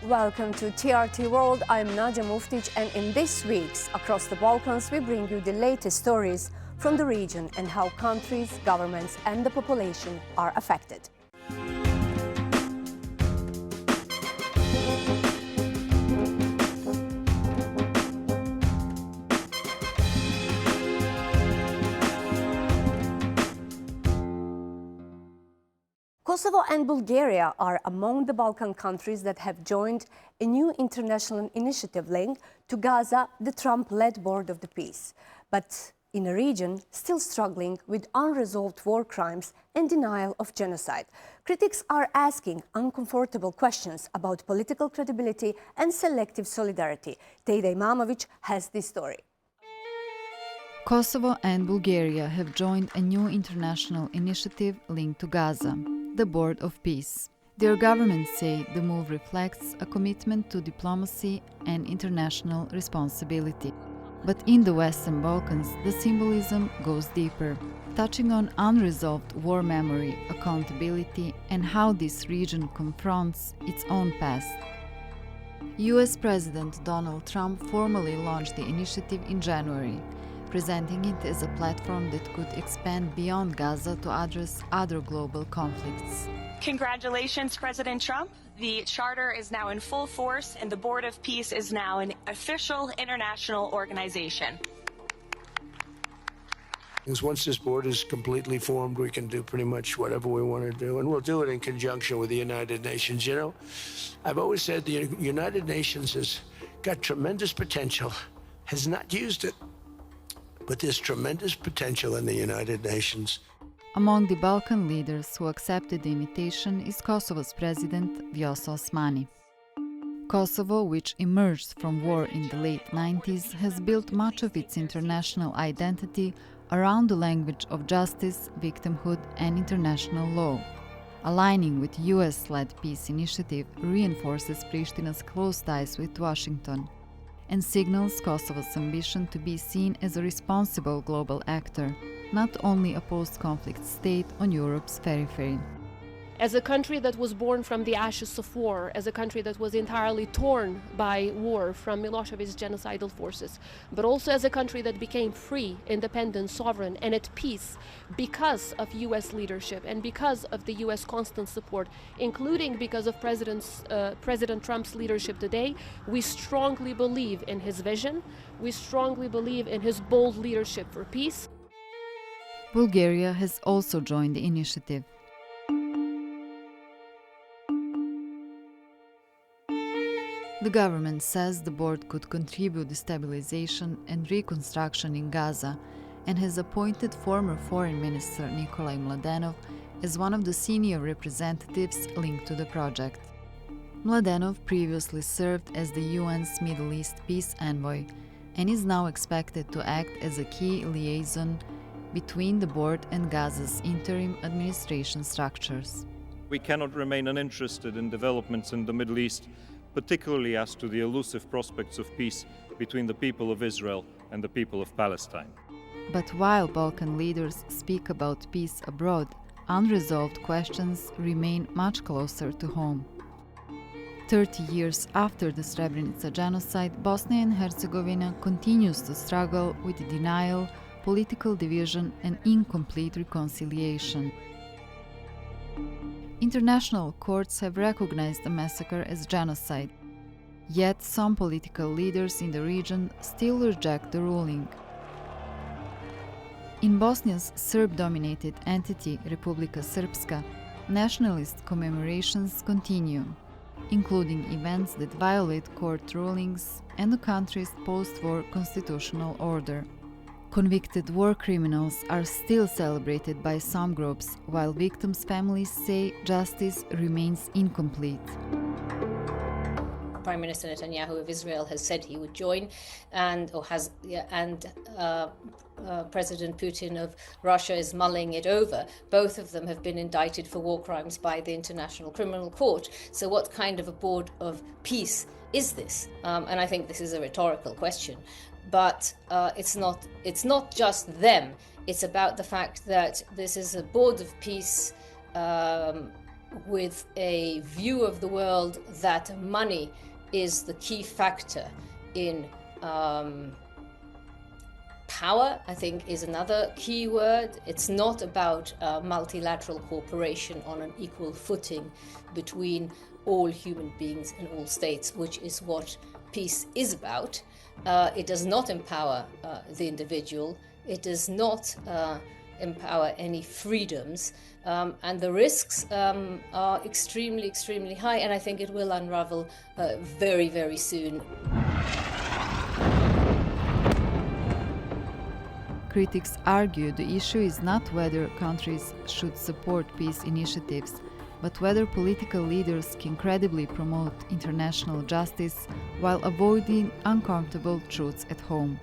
Welcome to TRT World. I'm Nadja Muftic, and in this week's Across the Balkans, we bring you the latest stories from the region and how countries, governments, and the population are affected. Kosovo and Bulgaria are among the Balkan countries that have joined a new international initiative linked to Gaza, the Trump-led Board of the Peace, but in a region still struggling with unresolved war crimes and denial of genocide. Critics are asking uncomfortable questions about political credibility and selective solidarity. Tejda Imamović has this story. Kosovo and Bulgaria have joined a new international initiative linked to Gaza, the Board of Peace. Their governments say the move reflects a commitment to diplomacy and international responsibility. But in the Western Balkans, the symbolism goes deeper, touching on unresolved war memory, accountability, and how this region confronts its own past. US President Donald Trump formally launched the initiative in January, presenting it as a platform that could expand beyond Gaza to address other global conflicts. Congratulations, President Trump. The charter is now in full force, and the Board of Peace is now an official international organization. Once this board is completely formed, we can do pretty much whatever we want to do, and we'll do it in conjunction with the United Nations. You know, I've always said the United Nations has got tremendous potential, has not used it. But there's tremendous potential in the United Nations. Among the Balkan leaders who accepted the invitation is Kosovo's president, Vjosa Osmani. Kosovo, which emerged from war in the late 90s, has built much of its international identity around the language of justice, victimhood, and international law. Aligning with US-led peace initiative reinforces Prishtina's close ties with Washington and signals Kosovo's ambition to be seen as a responsible global actor, not only a post-conflict state on Europe's periphery. As a country that was born from the ashes of war, as a country that was entirely torn by war from Milosevic's genocidal forces, but also as a country that became free, independent, sovereign, and at peace because of US leadership and because of the US constant support, including because of President Trump's leadership today, we strongly believe in his vision, we strongly believe in his bold leadership for peace. Bulgaria has also joined the initiative. The government says the board could contribute to stabilization and reconstruction in Gaza and has appointed former Foreign Minister Nikolai Mladenov as one of the senior representatives linked to the project. Mladenov previously served as the UN's Middle East peace envoy and is now expected to act as a key liaison between the board and Gaza's interim administration structures. We cannot remain uninterested in developments in the Middle East, particularly as to the elusive prospects of peace between the people of Israel and the people of Palestine. But while Balkan leaders speak about peace abroad, unresolved questions remain much closer to home. 30 years after the Srebrenica genocide, Bosnia and Herzegovina continues to struggle with denial, political division, and incomplete reconciliation. International courts have recognized the massacre as genocide, yet some political leaders in the region still reject the ruling. In Bosnia's Serb-dominated entity, Republika Srpska, nationalist commemorations continue, including events that violate court rulings and the country's post-war constitutional order. Convicted war criminals are still celebrated by some groups, while victims' families say justice remains incomplete. Prime Minister Netanyahu of Israel has said he would join, and President Putin of Russia is mulling it over. Both of them have been indicted for war crimes by the International Criminal Court. So what kind of a board of peace is this? And I think this is a rhetorical question. But it's not just them. It's about the fact that this is a board of peace with a view of the world that money is the key factor in power, I think, is another key word. It's not about multilateral cooperation on an equal footing between all human beings and all states, which is what peace is about. It does not empower the individual. It does not empower any freedoms. And the risks are extremely, extremely high, and I think it will unravel very, very soon. Critics argue the issue is not whether countries should support peace initiatives, but whether political leaders can credibly promote international justice while avoiding uncomfortable truths at home.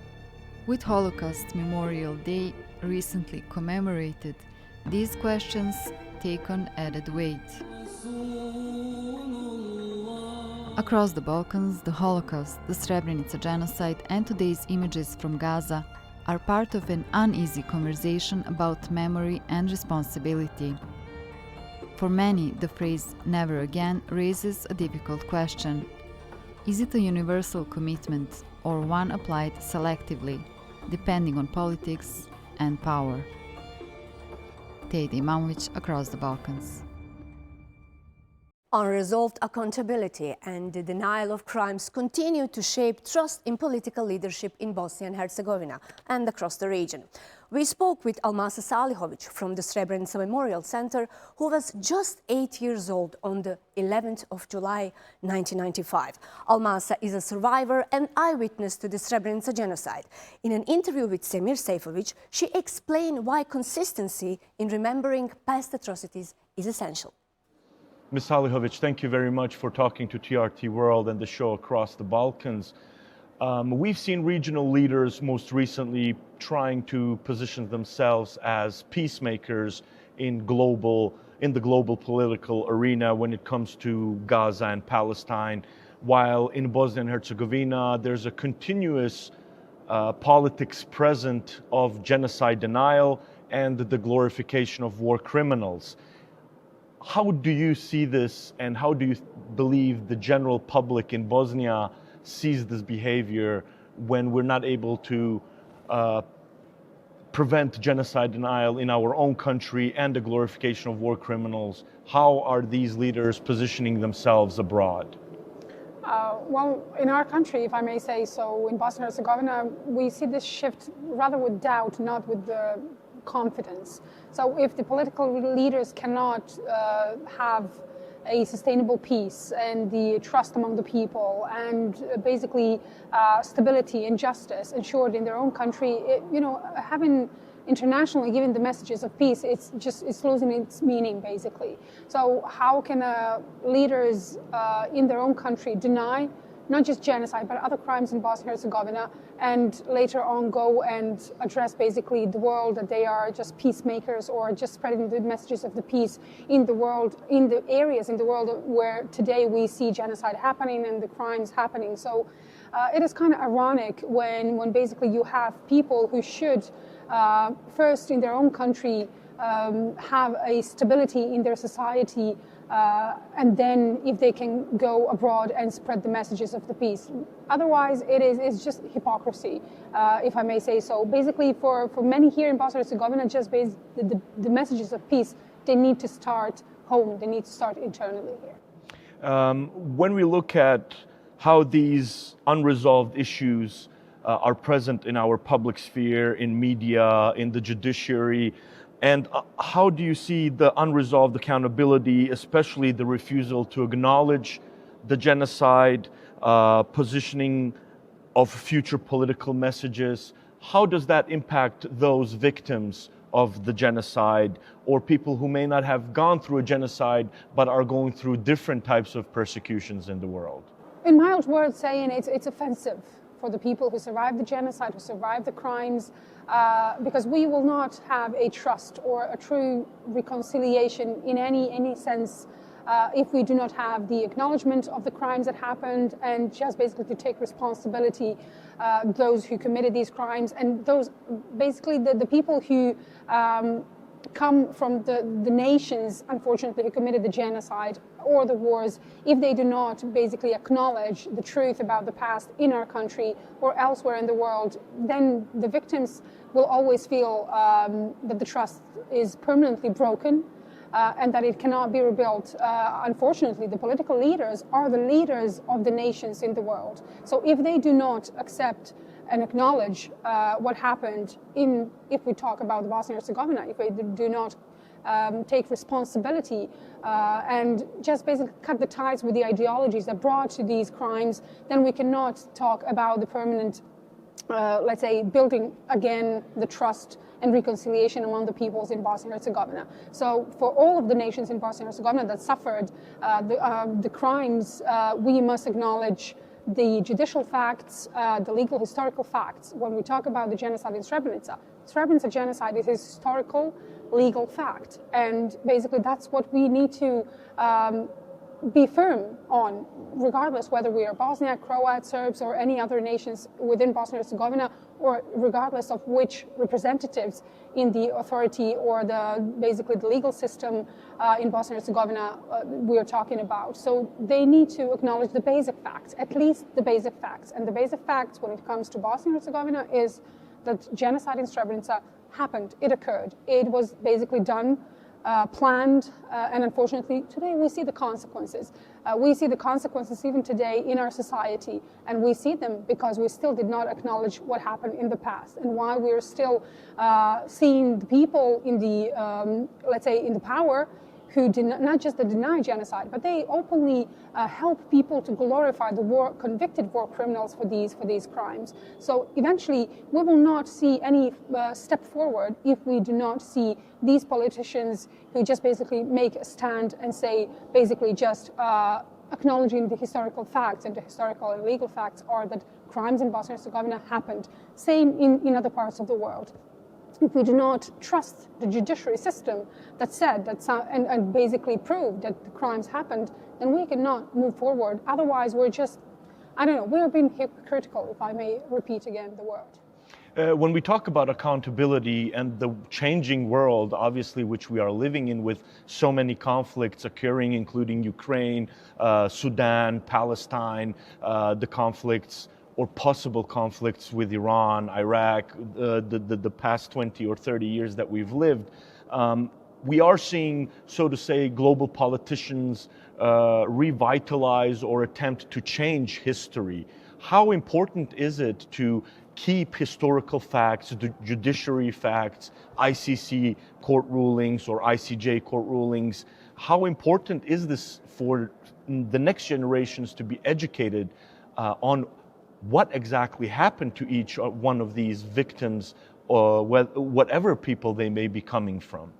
With Holocaust Memorial Day recently commemorated, these questions take on added weight. Across the Balkans, the Holocaust, the Srebrenica genocide, and today's images from Gaza are part of an uneasy conversation about memory and responsibility. For many, the phrase "never again" raises a difficult question. Is it a universal commitment or one applied selectively, depending on politics and power? Nadja Muftic, Across the Balkans. Unresolved accountability and the denial of crimes continue to shape trust in political leadership in Bosnia and Herzegovina and across the region. We spoke with Almasa Salihović from the Srebrenica Memorial Center, who was just 8 years old on the 11th of July 1995. Almasa is a survivor and eyewitness to the Srebrenica genocide. In an interview with Semir Sejfović, she explained why consistency in remembering past atrocities is essential. Ms. Salihović, thank you very much for talking to TRT World and the show Across the Balkans. We've seen regional leaders most recently trying to position themselves as peacemakers in the global political arena when it comes to Gaza and Palestine, while in Bosnia and Herzegovina there's a continuous politics present of genocide denial and the glorification of war criminals. How do you see this, and how do you believe the general public in Bosnia sees this behavior when we're not able to prevent genocide denial in our own country and the glorification of war criminals? How are these leaders positioning themselves abroad? Well, in our country, if I may say so, in Bosnia and Herzegovina, we see this shift rather with doubt, not with the confidence. So if the political leaders cannot have a sustainable peace and the trust among the people and basically stability and justice ensured in their own country, having internationally given the messages of peace, it's losing its meaning basically. So how can leaders in their own country deny not just genocide, but other crimes in Bosnia and Herzegovina, and later on go and address basically the world that they are just peacemakers or just spreading the messages of the peace in the world, in the areas in the world where today we see genocide happening and the crimes happening. So it is kind of ironic when basically you have people who should first in their own country have a stability in their society, and then if they can go abroad and spread the messages of the peace. Otherwise, it's just hypocrisy, if I may say so. Basically, for many here in Bosnia and Herzegovina, just the messages of peace, they need to start home. They need to start internally here. When we look at how these unresolved issues are present in our public sphere, in media, in the judiciary, and how do you see the unresolved accountability, especially the refusal to acknowledge the genocide, positioning of future political messages? How does that impact those victims of the genocide, or people who may not have gone through a genocide but are going through different types of persecutions in the world? In mild words, saying it's offensive for the people who survived the genocide, who survived the crimes, because we will not have a trust or a true reconciliation in any sense if we do not have the acknowledgement of the crimes that happened and just basically to take responsibility, those who committed these crimes and those basically the people who come from the nations, unfortunately, who committed the genocide or the wars, if they do not basically acknowledge the truth about the past in our country or elsewhere in the world, then the victims will always feel that the trust is permanently broken and that it cannot be rebuilt. Unfortunately, the political leaders are the leaders of the nations in the world. So if they do not accept and acknowledge what happened if we talk about Bosnia and Herzegovina, if they do not take responsibility and just basically cut the ties with the ideologies that brought to these crimes, then we cannot talk about the permanent, let's say, building again the trust and reconciliation among the peoples in Bosnia and Herzegovina. So for all of the nations in Bosnia and Herzegovina that suffered the crimes, we must acknowledge the judicial facts, the legal historical facts. When we talk about the genocide in Srebrenica, Srebrenica genocide is a historical legal fact, and basically that's what we need to be firm on, regardless whether we are Bosniak, Croat, Serbs, or any other nations within Bosnia and Herzegovina, or regardless of which representatives in the authority or basically the legal system in Bosnia and Herzegovina we are talking about. So they need to acknowledge the basic facts, at least the basic facts. And the basic facts when it comes to Bosnia and Herzegovina is that genocide in Srebrenica happened, it occurred. It was basically done, planned, and unfortunately today we see the consequences. We see the consequences even today in our society, and we see them because we still did not acknowledge what happened in the past and why we are still seeing the people in the, let's say, in the power who not just deny genocide, but they openly help people to glorify the convicted war criminals for these crimes. So eventually, we will not see any step forward if we do not see these politicians who just basically make a stand and say, basically just acknowledging the historical facts, and the historical and legal facts are that crimes in Bosnia and Herzegovina happened. Same in other parts of the world. If we do not trust the judiciary system that said that and basically proved that the crimes happened, then we cannot move forward. Otherwise, we're just, I don't know, we're being hypocritical, if I may repeat again the word. When we talk about accountability and the changing world, obviously, which we are living in with so many conflicts occurring, including Ukraine, Sudan, Palestine, the conflicts or possible conflicts with Iran, Iraq, the past 20 or 30 years that we've lived, we are seeing, so to say, global politicians revitalize or attempt to change history. How important is it to keep historical facts, the judiciary facts, ICC court rulings or ICJ court rulings? How important is this for the next generations to be educated on what exactly happened to each one of these victims, or whatever people they may be coming from?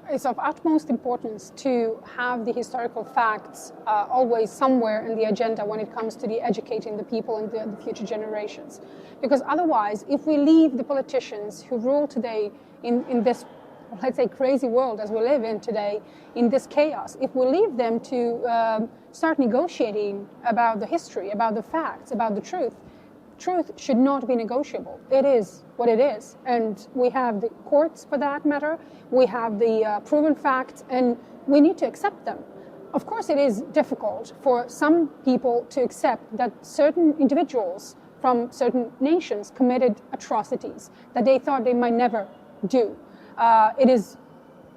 It's of utmost importance to have the historical facts always somewhere in the agenda when it comes to educating the people and the future generations. Because otherwise, if we leave the politicians who rule today in this, let's say, crazy world as we live in today, in this chaos, if we leave them to start negotiating about the history, about the facts, about the truth should not be negotiable. It is what it is. And we have the courts for that matter. We have the proven facts, and we need to accept them. Of course, it is difficult for some people to accept that certain individuals from certain nations committed atrocities that they thought they might never do. It is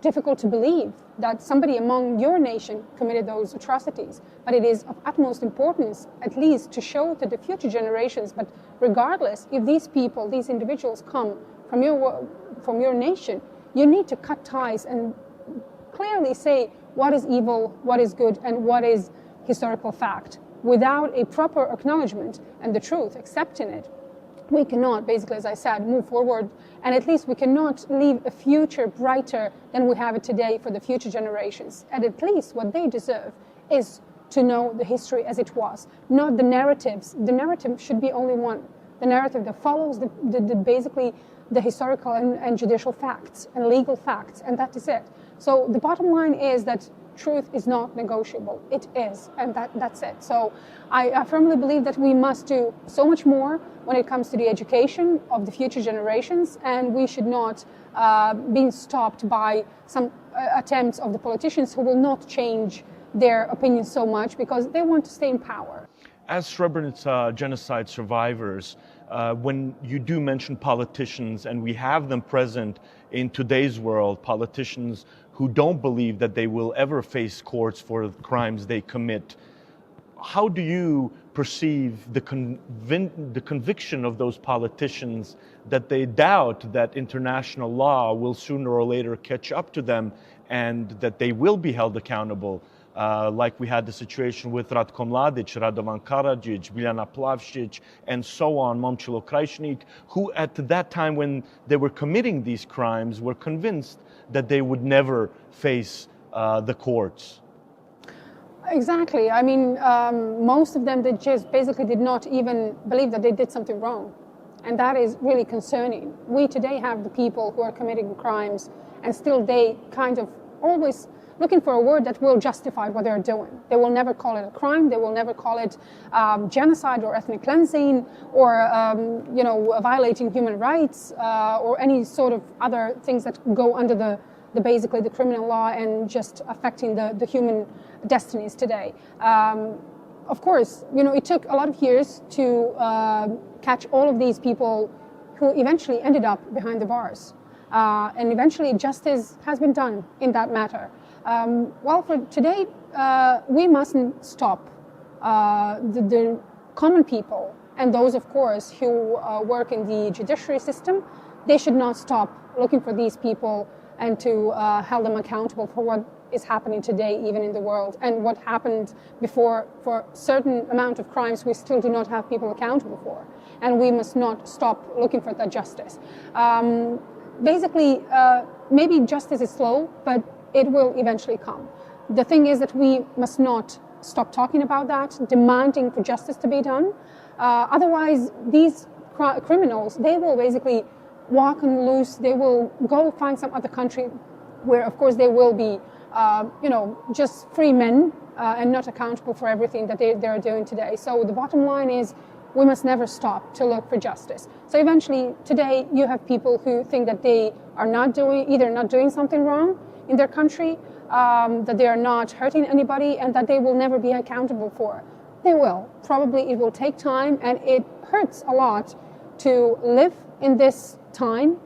difficult to believe that somebody among your nation committed those atrocities, but it is of utmost importance, at least, to show to the future generations. But regardless, if these people, these individuals come from your nation, you need to cut ties and clearly say what is evil, what is good, and what is historical fact. Without a proper acknowledgement and the truth, accepting it, we cannot, basically, as I said, move forward, and at least we cannot leave a future brighter than we have it today for the future generations. And at least what they deserve is to know the history as it was, not the narratives. The narrative should be only one, the narrative that follows basically the historical and judicial facts and legal facts, and that is it. So the bottom line is that truth is not negotiable. It is, and that's it. So I firmly believe that we must do so much more when it comes to the education of the future generations, and we should not be stopped by some attempts of the politicians who will not change their opinions so much because they want to stay in power. As Srebrenica genocide survivors, when you do mention politicians, and we have them present in today's world, politicians who don't believe that they will ever face courts for the crimes they commit, how do you perceive the conviction of those politicians that they doubt that international law will sooner or later catch up to them and that they will be held accountable? Like we had the situation with Ratko Mladic, Radovan Karadzic, Biljana Plavšić, and so on, Momčilo Krajišnik, who at that time when they were committing these crimes were convinced that they would never face the courts. Exactly. I mean, most of them, they just basically did not even believe that they did something wrong. And that is really concerning. We today have the people who are committing crimes and still they kind of always looking for a word that will justify what they're doing. They will never call it a crime. They will never call it genocide or ethnic cleansing or, violating human rights or any sort of other things that go under the basically the criminal law and just affecting the human destinies today. Of course, it took a lot of years to catch all of these people who eventually ended up behind the bars. And eventually justice has been done in that matter. Well, for today, we mustn't stop the common people and those, of course, who work in the judiciary system. They should not stop looking for these people and to hold them accountable for what is happening today, even in the world, and what happened before. For certain amount of crimes, we still do not have people accountable for, and we must not stop looking for that justice. Basically, maybe justice is slow, but it will eventually come. The thing is that we must not stop talking about that, demanding for justice to be done. Otherwise, these criminals, they will basically walk on loose. They will go find some other country where, of course, they will be, just free men and not accountable for everything that they are doing today. So the bottom line is we must never stop to look for justice. So eventually, today, you have people who think that they are either not doing something wrong in their country, that they are not hurting anybody, and that they will never be accountable for. They will. Probably it will take time, and it hurts a lot to live in this time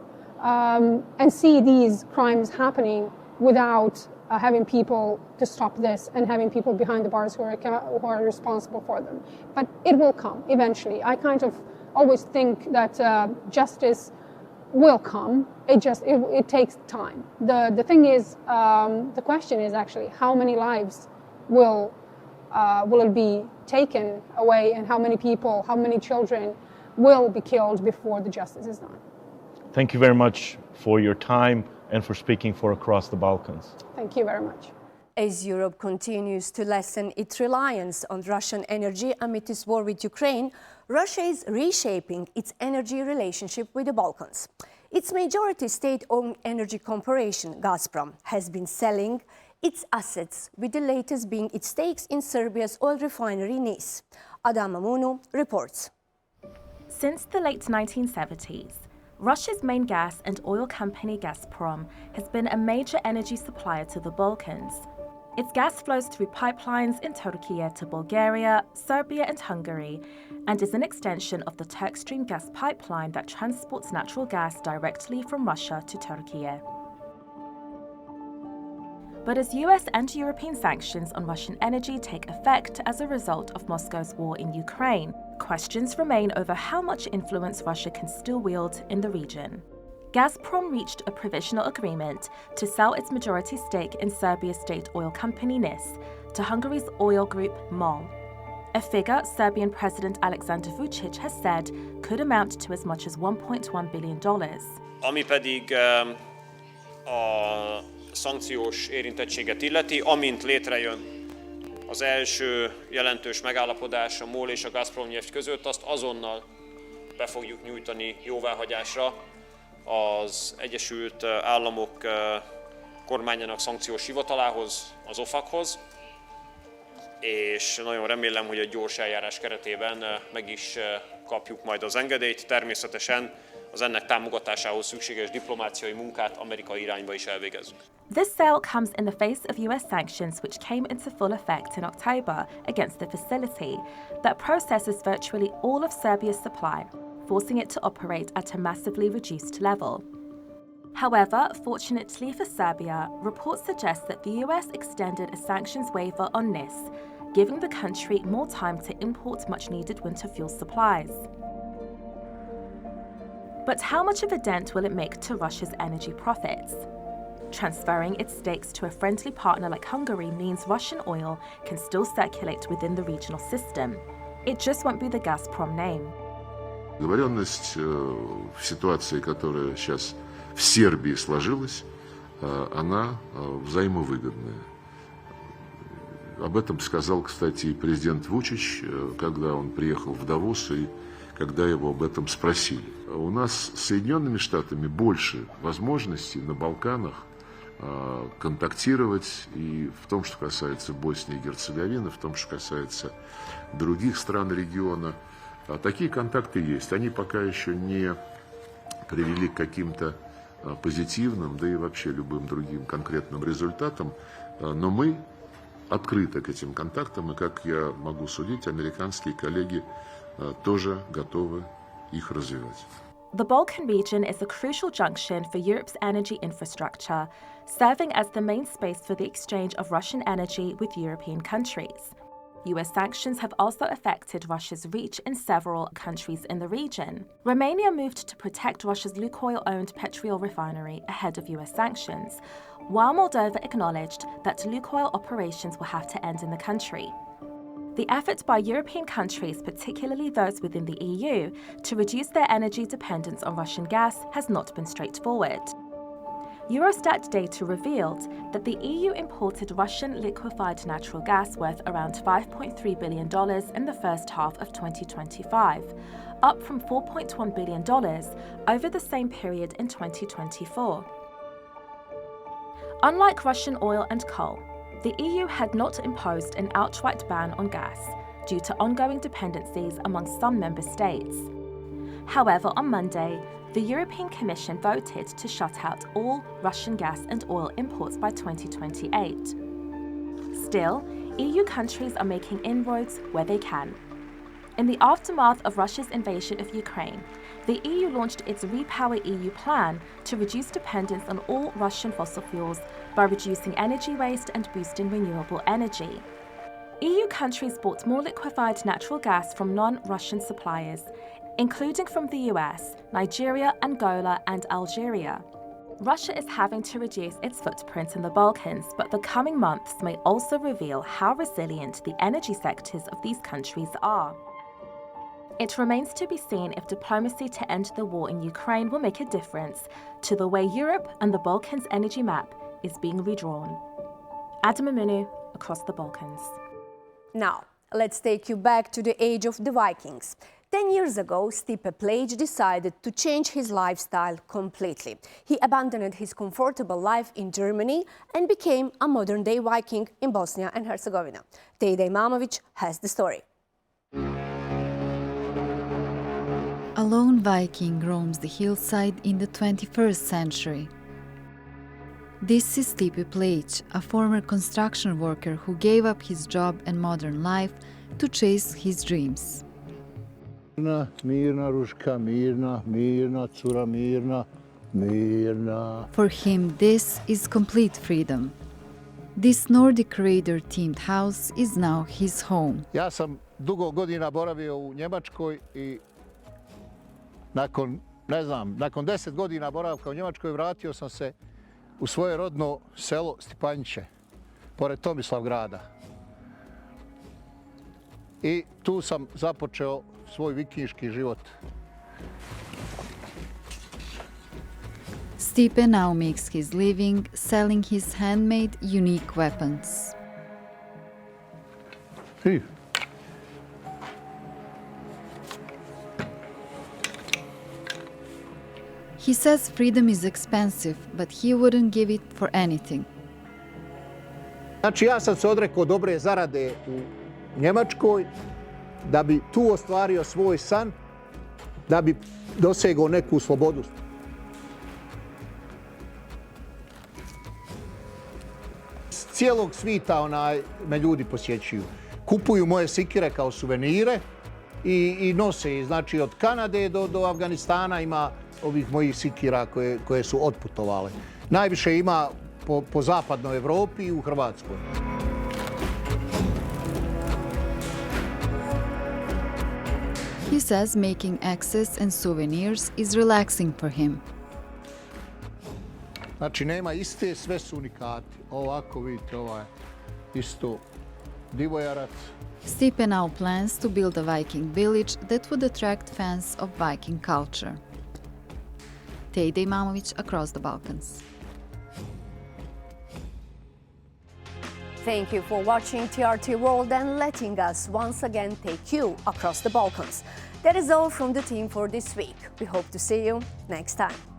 and see these crimes happening without having people to stop this and having people behind the bars who are responsible for them. But it will come eventually. I kind of always think that justice will come. It takes time. The thing is, the question is actually how many lives will it be taken away, and how many people, how many children will be killed before the justice is done. Thank you very much for your time and for speaking for Across the Balkans. Thank you very much. As Europe continues to lessen its reliance on Russian energy amid its war with Ukraine, Russia is reshaping its energy relationship with the Balkans. Its majority state-owned energy corporation, Gazprom, has been selling its assets, with the latest being its stakes in Serbia's oil refinery Nis. Adama Munu reports. Since the late 1970s, Russia's main gas and oil company Gazprom has been a major energy supplier to the Balkans. Its gas flows through pipelines in Turkey to Bulgaria, Serbia and Hungary, and is an extension of the Turkstream gas pipeline that transports natural gas directly from Russia to Turkey. But as US and European sanctions on Russian energy take effect as a result of Moscow's war in Ukraine, questions remain over how much influence Russia can still wield in the region. Gazprom reached a provisional agreement to sell its majority stake in Serbia's state oil company Nis to Hungary's oil group MOL, a figure Serbian President Alexander Vučić has said could amount to as much as $1.1 billion. Ami pedig a szankciós érintettséget illeti, amint létrejön az első jelentős megállapodás a MOL és a Gazprom Neft között, azt azonnal be fogjuk nyújtani jóváhagyásra az Egyesült Államok kormányának szankciós hivatalához, az OFAC-hoz, és nagyon remélem, hogy egy gyors eljárás keretében meg is kapjuk majd az engedélyt. Természetesen az ennek támogatásához szükséges diplomáciai munkát amerikai irányba is elvégezzük. This sale comes in the face of US sanctions which came into full effect in October against the facility that processes virtually all of Serbia's supply, forcing it to operate at a massively reduced level. However, fortunately for Serbia, reports suggest that the US extended a sanctions waiver on NIS, giving the country more time to import much-needed winter fuel supplies. But how much of a dent will it make to Russia's energy profits? Transferring its stakes to a friendly partner like Hungary means Russian oil can still circulate within the regional system. It just won't be the Gazprom name. Договоренность в ситуации, которая сейчас в Сербии сложилась, она взаимовыгодная. Об этом сказал, кстати, и президент Вучич, когда он приехал в Давос и когда его об этом спросили. У нас с Соединенными Штатами больше возможностей на Балканах контактировать и в том, что касается Боснии и Герцеговины, в том, что касается других стран региона. Такие контакты есть. Они пока еще не привели к каким-то позитивным, да и вообще любым другим конкретным результатам, но мы открыты к этим контактам, и, как я могу судить, американские коллеги тоже готовы их развивать. The Balkan region is a crucial junction for Europe's energy infrastructure, serving as the main space for the exchange of Russian energy with European countries. US sanctions have also affected Russia's reach in several countries in the region. Romania moved to protect Russia's Lukoil-owned Petriol refinery ahead of US sanctions, while Moldova acknowledged that Lukoil operations will have to end in the country. The effort by European countries, particularly those within the EU, to reduce their energy dependence on Russian gas has not been straightforward. Eurostat data revealed that the EU imported Russian liquefied natural gas worth around $5.3 billion in the first half of 2025, up from $4.1 billion over the same period in 2024. Unlike Russian oil and coal, the EU had not imposed an outright ban on gas due to ongoing dependencies among some member states. However, on Monday, the European Commission voted to shut out all Russian gas and oil imports by 2028. Still, EU countries are making inroads where they can. In the aftermath of Russia's invasion of Ukraine, the EU launched its Repower EU plan to reduce dependence on all Russian fossil fuels by reducing energy waste and boosting renewable energy. EU countries bought more liquefied natural gas from non-Russian suppliers, including from the US, Nigeria, Angola, and Algeria. Russia is having to reduce its footprint in the Balkans, but the coming months may also reveal how resilient the energy sectors of these countries are. It remains to be seen if diplomacy to end the war in Ukraine will make a difference to the way Europe and the Balkans' energy map is being redrawn. Adam Aminu, across the Balkans. Now, let's take you back to the age of the Vikings. 10 years ago, Stipe Plage decided to change his lifestyle completely. He abandoned his comfortable life in Germany and became a modern-day Viking in Bosnia and Herzegovina. Tejda Imamović has the story. A lone Viking roams the hillside in the 21st century. This is Stipe Plage, a former construction worker who gave up his job and modern life to chase his dreams. Mirna, Ruška, mirna, cura, mirna. For him, this is complete freedom. This Nordic Raider-themed house is now his home. Ja sam dugo godina boravio u Njemačkoj i nakon 10 godina boravka u Njemačkoj vratio sam se u svoje rodno selo Stipanjiće, pored Tomislavgrada. I tu sam započeo svoj vikinški život. Stipe now makes his living selling his handmade, unique weapons. Hey. He says freedom is expensive, but he wouldn't give it for anything. Znači ja sam se odrekao dobre zarade u Njemačkoj da bi tu ostvario svoj san, da bi dosegao neku slobodu. S cijelog svita me ljudi posjećuju. Kupuju moje sikire kao suvenire i nose. Znači od Kanade do Afganistana ima ovih mojih sikira koje su otputovale. Najviše ima po zapadnoj Evropi i u Hrvatskoj. He says making access and souvenirs is relaxing for him. Znači nema iste, sve su unikati. Ovako vidite, ovaj isto divojarac. Stipe now plans to build a Viking village that would attract fans of Viking culture. Tejde Imamović, across the Balkans. Thank you for watching TRT World and letting us once again take you across the Balkans. That is all from the team for this week. We hope to see you next time.